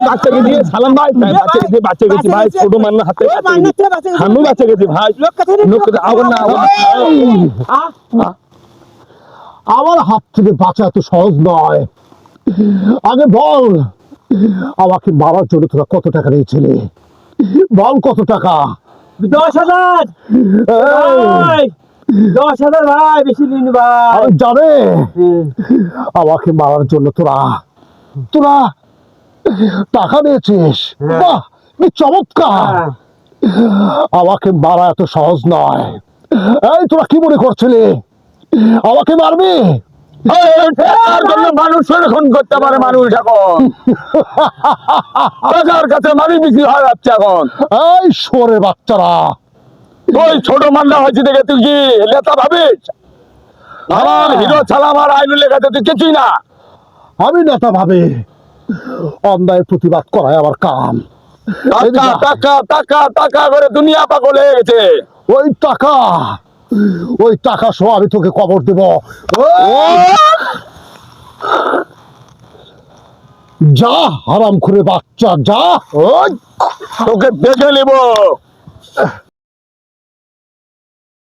বাচ্চাকে দিয়ে সালাম ভাই বাচ্চা গেছি ভাই ছোট মান্না হাতে আমি বাচ্চা গেছি ভাই লোক আবার না আমার হাত থেকে বাঁচা এত সহজ নয়। আগে বল, আমাকে মারার জন্য তোরা কত টাকা নিয়েছিলে? বল কত টাকা? 10,000 ভাই, 10,000 ভাই, বেশি নিন ভাই। আমি জানে আমাকে মারার জন্য তোরা তোরা টাকা নিয়েছিস। বাহ, কি চমৎকার! আমাকে মারা এত সহজ নয়। এই তোরা কি মনে করছিলি আমাকে মারবি? তার জন্য মানুষ সংরক্ষণ করতে পারে মানুষ এখন টাকার কাছে মানুষ বিক্রি হয়ে যাচ্ছে এখন। এই শোরে বাচ্চারা, ওই ছোট মান্না হয়েছে দেখে তুই কি নেতা ভাবিস? আমার হিরো ছাড়া আমার আইনুল লেখাতে তুই কিছুই না। আমি নেতা ভাবে অন্যায়ের প্রতিবাদ করাই আমার কাম। টাকা টাকা টাকা টাকা করে দুনিয়া পাগল হয়ে গেছে। ওই টাকা সহ আমি তোকে কবর দেব। যা হারাম করে বাচ্চা, যা। তোকে দেখে নেব।